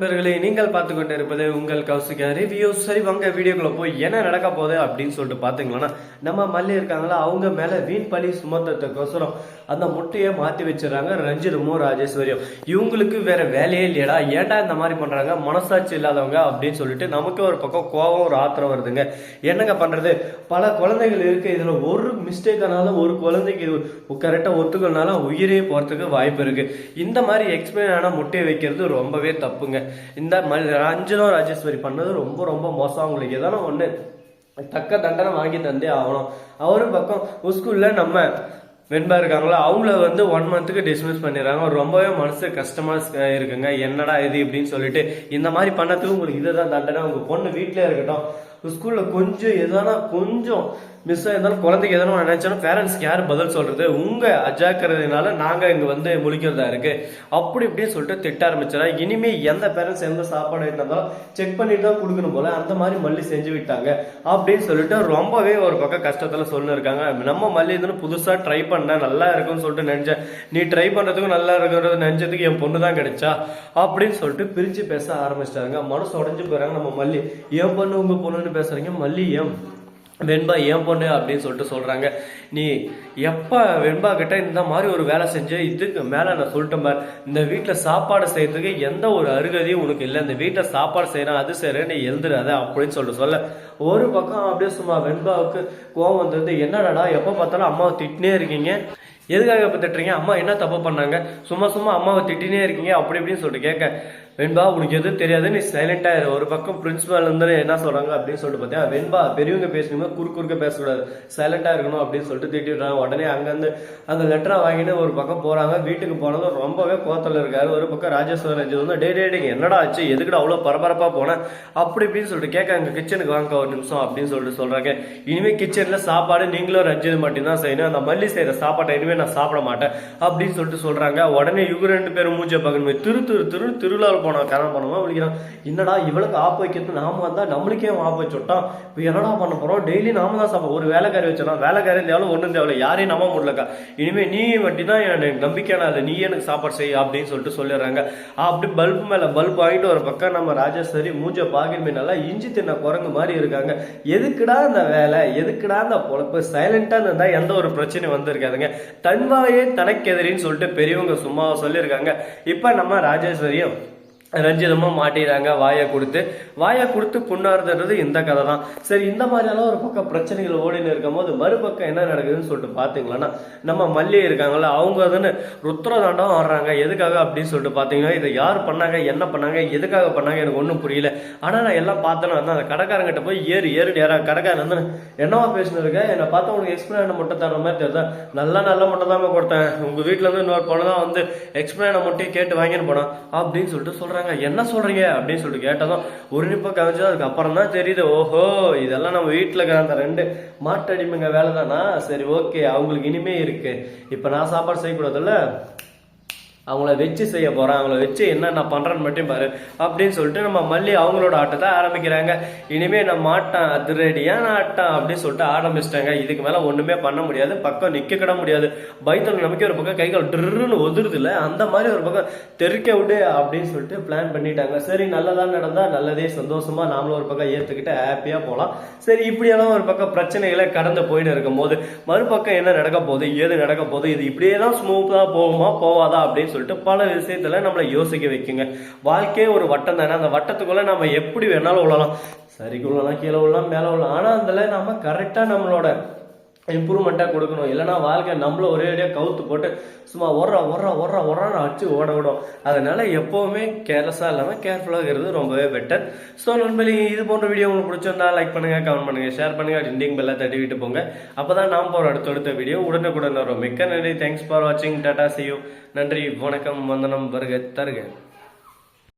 நண்பர்களே, நீங்கள் பார்த்து கொண்டு இருப்பது உங்கள் கௌசிகா ரிவ்யூ. சரி வாங்க வீடியோக்குள்ள போய் என்ன நடக்க போகுது அப்படின்னு சொல்லிட்டு பாத்தீங்கன்னா, நம்ம மல்லி இருக்காங்களா, அவங்க மேல வீண் பழி சுமத்ததுக்கோசரம் அந்த முட்டையை மாத்தி வச்சிடறாங்க ரஞ்சிதமும் ராஜேஸ்வரியும். இவங்களுக்கு வேற வேலையே இல்லையடா, ஏன்டா இந்த மாதிரி பண்றாங்க, மனசாட்சி இல்லாதவங்க அப்படின்னு சொல்லிட்டு நமக்கு ஒரு பக்கம் கோபம் ஒரு ஆத்திரம் வருதுங்க. என்னங்க பண்றது, பல குழந்தைகள் இருக்கு, இதுல ஒரு மிஸ்டேக் ஆனாலும் ஒரு குழந்தைக்கு இது கரெக்டா ஒத்துக்கனாலும் உயிரே போறதுக்கு வாய்ப்பு இருக்கு. இந்த மாதிரி எக்ஸ்பிளைன் ஆன முட்டையை வைக்கிறது ரொம்பவே தப்புங்க. இந்த ரஞ்சனும் ராஜேஸ்வரி பண்ணது ரொம்ப ரொம்ப மோசம். அவங்களுக்கு எதனா ஒண்ணு தக்க தண்டனை வாங்கி தந்தே ஆகணும். அவரு பக்கம் ஸ்கூல்ல நம்ம வெண்பா இருக்காங்களா, அவங்கள 1 மந்த்துக்கு டிஸ்மிஸ் பண்ணிடுறாங்க. ரொம்பவே மனசு கஷ்டமா இருக்குங்க. என்னடா இது இப்படின்னு சொல்லிட்டு இந்த மாதிரி பண்ணதுக்கு உங்களுக்கு இதுதான் தண்டனை. உங்க பொண்ணு வீட்டிலே இருக்கட்டும், ஸ்கூல்ல கொஞ்சம் எதனா கொஞ்சம் மிஸ் ஆயிருந்தாலும் குழந்தைக்கு எதனா நினைச்சாலும் பேரண்ட்ஸ்க்கு யாரும் பதில் சொல்றது, உங்க அஜாக்கிரதையினால நாங்க இங்க முழிக்கிறதா இருக்கு அப்படி இப்படின்னு சொல்லிட்டு திட்ட ஆரம்பிச்சா. இனிமே எந்த பேரண்ட்ஸ் எந்த சாப்பாடு இருந்தாலும் செக் பண்ணிட்டு தான் கொடுக்கணும் போல அந்த மாதிரி மல்லி செஞ்சு விட்டாங்க அப்படின்னு சொல்லிட்டு ரொம்பவே ஒரு பக்கம் கஷ்டத்துல சொல்லு இருக்காங்க. நம்ம மல்லி புதுசா ட்ரை பண்ண நல்லா இருக்குன்னு சொல்லிட்டு நினைச்சேன், நீ ட்ரை பண்றதுக்கும் நல்லா இருக்கிறது நினைச்சதுக்கு என் பொண்ணு தான் கிடைச்சா அப்படின்னு சொல்லிட்டு பிரிச்சு பேச ஆரம்பிச்சிட்டாங்க. மனசு உடஞ்சு போறாங்க. நம்ம மல்லி என் பொண்ணு உங்க பொண்ணுன்னு பேசுறீங்க, மல்லி ஏன் வெண்பா ஏன் பொண்ணு அப்படின்னு சொல்லிட்டு சொல்றாங்க. நீ எப்ப வெண்பா கிட்ட இந்த மாதிரி ஒரு வேலை செஞ்சு இதுக்கு மேல நான் சொல்லிட்டேன் பார், இந்த வீட்டுல சாப்பாடு செய்யறதுக்கு எந்த ஒரு அருகதையும் உனக்கு இல்லை, இந்த வீட்டுல சாப்பாடு செய்யறேன் அது செய்யறேன் நீ எழுதுறாத அப்படின்னு சொல்லிட்டு சொல்ல ஒரு பக்கம் அப்படியே சும்மா வெண்பாவுக்கு கோவம் வந்தது. என்னடா எப்ப பார்த்தாலும் அம்மாவை திட்டினே இருக்கீங்க, எதுக்காக இப்ப திட்டுறீங்க, அம்மா என்ன தப்பு பண்ணாங்க, சும்மா சும்மா அம்மாவை திட்டினே இருக்கீங்க அப்படி இப்படின்னு சொல்லிட்டு கேட்க, வெண்பா உனக்கு எதுவும் தெரியாது நீ சைலண்டா இரு. ஒரு பக்கம் பிரின்சிபால் இருந்து என்ன சொல்றாங்க அப்படின்னு சொல்லிட்டு பார்த்தா, வெண்பா பெரியவங்க பேசணும் குறுக்க பேசக்கூடாது, சைலண்டா இருக்கணும் அப்படின்னு சொல்லிட்டு திட்டிடுறாங்க. உடனே அங்கிருந்து அந்த லெட்டரை வாங்கிட்டு ஒரு பக்கம் போறாங்க. வீட்டுக்கு போனதும் ரொம்பவே கோத்தல இருக்காரு. ஒரு பக்கம் ராஜேஸ்வரன் டே என்னடா ஆச்சு, எதுக்குடா அவ்வளவு பரபரப்பா போனேன் அப்படி இப்படின்னு சொல்லிட்டு கேட்க, அங்க கிச்சனுக்கு வாங்க ஒரு நிமிஷம் அப்படின்னு சொல்லிட்டு சொல்றாங்க. இனிமே கிச்சன்ல சாப்பாடு நீங்களும் ரஞ்சித் மட்டும் தான் செய்யணும், அந்த மல்லி செய்யற சாப்பாட்டை இனிமே நான் சாப்பிட மாட்டேன் அப்படின்னு சொல்லிட்டு சொல்றாங்க. உடனே இவங்க 2 பேரும் மூஞ்ச பார்க்கணும் திருவிழா போனா கல்யாணம் பண்ணுவோம் விളിக்கிறான். என்னடா இவளுக்கு ஆப்பு வைக்கிறது நாம வந்தா நம்மளுக்கே ஆப்பு வச்சுட்டான், இப்போ என்னடா பண்ண போறோம், டெய்லி நாம தான் சாப்பிடும். ஒரு வேலைக்காரி வச்சோம், வேலைக்காரி தேவை ஒன்றும் தேவை, யாரையும் நம்ப முடியலக்கா, இனிமே நீ மட்டும் தான் எனக்கு நம்பிக்கையான அது, நீ எனக்கு சாப்பாடு செய்ய அப்படின்னு சொல்லிட்டு சொல்லிடுறாங்க. அப்படி பல்பு மேல பல்ப் வாங்கிட்டு ஒரு பக்கம் நம்ம ராஜேஸ்வரி மூஞ்ச பாகிருமே நல்லா இஞ்சி தின்ன குரங்கு மாதிரி இருக்காங்க. எதுக்குடா இந்த வேலை, எதுக்குடா இந்த பொழப்பு, சைலண்டா இருந்தா எந்த ஒரு பிரச்சனையும் வந்திருக்காதுங்க. தன்வாயே தனக்கெதிரின்னு சொல்லிட்டு பெரியவங்க சும்மா சொல்லியிருக்காங்க. இப்ப நம்ம ராஜேஸ்வரியும் ரஞ்சிதமும் மாட்டிடுறாங்க. வாயை கொடுத்து புண்ணாறுதுன்றது இந்த கதை தான். சரி, இந்த மாதிரியெல்லாம் ஒரு பக்கம் பிரச்சனைகள் ஓடின்னு இருக்கும் போது மறுபக்கம் என்ன நடக்குதுன்னு சொல்லிட்டு பாத்தீங்களா, நம்ம மல்லி இருக்காங்களா, அவங்க ருத்ரதாண்டம் ஆடுறாங்க. எதுக்காக அப்படின்னு சொல்லிட்டு பாத்தீங்கன்னா, இதை யார் பண்ணாங்க, என்ன பண்ணாங்க, எதுக்காக பண்ணாங்க எனக்கு ஒன்றும் புரியல. ஆனா நான் எல்லாம் பார்த்தேன்னு அந்த கடைக்காரங்கிட்ட போய் ஏறு கடைக்காரன் என்னவா பேசினு இருக்க, என்னை பார்த்தா உனக்கு எக்ஸ்பிளைன் முட்டை தர மாதிரி தெரியுதா, நல்ல முட்டை தான் கொடுத்தேன், உங்க வீட்டுல இருந்து இன்னொரு பொண்ணு தான் எக்ஸ்பிளைன் முட்டையை கேட்டு வாங்கின்னு போனான் அப்படின்னு சொல்லிட்டு சொல்றாங்க. என்ன சொல்றீங்க அப்படின்னு சொல்லிட்டு கேட்டதும் ஒரு நிமிஷம் கவனிச்சது. அதுக்கு அப்புறம் தான் தெரியுது, ஓஹோ இதெல்லாம் நம்ம வீட்டுல அந்த 2 மாட்டடிமைங்க வேலை தானா, சரி ஓகே அவங்களுக்கு இனிமே இருக்கு, இப்ப நான் சாப்பாடு செய்யக்கூடாதுல்ல, அவங்கள வச்சு செய்ய போறேன், அவங்கள வச்சு என்ன பண்றேன்னு மட்டும் பாரு அப்படின்னு சொல்லிட்டு நம்ம மல்லி அவங்களோட ஆட்டத்தை ஆரம்பிக்கிறாங்க. இனிமே நம்ம ஆட்டம் அதிரடியான ஆட்டம் அப்படின்னு சொல்லிட்டு ஆரம்பிச்சிட்டாங்க. இதுக்கு மேல ஒண்ணுமே பண்ண முடியாது, பக்கம் நிக்க கிட முடியாது. பைத்தல் நமக்கே ஒரு பக்கம் கைகள் ட்ருன்னு ஒதுருது இல்ல, அந்த மாதிரி ஒரு பக்கம் தெருக்க விடு அப்படின்னு சொல்லிட்டு பிளான் பண்ணிட்டாங்க. சரி நல்லதா நடந்தா நல்லதே, சந்தோஷமா நாமளும் ஒரு பக்கம் ஏத்துக்கிட்டு ஹாப்பியா போலாம். சரி இப்படியெல்லாம் ஒரு பக்கம் பிரச்சனைகளை கடந்து போயிட்டு இருக்கும் போது மறுபக்கம் என்ன நடக்க போகுது, ஏது நடக்க போகுது, இது இப்படியே தான் ஸ்மூத்தா போகுமா போவாதா அப்படின்னு சொல்லிட்டு பல விஷயத்துல நம்மளை யோசிக்க வைக்குங்க. வாழ்க்கையே ஒரு வட்டம் தானே, அந்த வட்டத்துக்குள்ள நம்ம எப்படி வேணாலும் விழலாம், சரிக்குள்ளலாம் கீழே விழலாம் மேல விழலாம், ஆனா அதுல நம்ம கரெக்டா நம்மளோட இம்ப்ரூவ்மெண்டா கொடுக்கணும். இல்லைன்னா வாழ்க்கை நம்மள ஒரே அடியா கவுத்து போட்டு சும்மா ஒர்றான்னு அடிச்சு ஓட விடும். அதனால எப்பவுமே கேர்லெஸ்ஸா இல்லாம கேர்ஃபுல்லா இருக்கிறது ரொம்பவே பெட்டர். ஸோ நண்பர்களே, இது போன்ற வீடியோ உங்களுக்கு பிடிச்சிருந்தா லைக் பண்ணுங்க, கமெண்ட் பண்ணுங்க, ஷேர் பண்ணுங்க, டிண்டிங் பெல்ல தட்டி விட்டு போங்க. அப்பதான் நாம் போற அடுத்த வீடியோ உடனுக்குடன் வரும். மிக்க நன்றி. தேங்க்ஸ் ஃபார் வாட்சிங். Tata, see you. நன்றி, வணக்கம், வந்தனம், வருக தருக.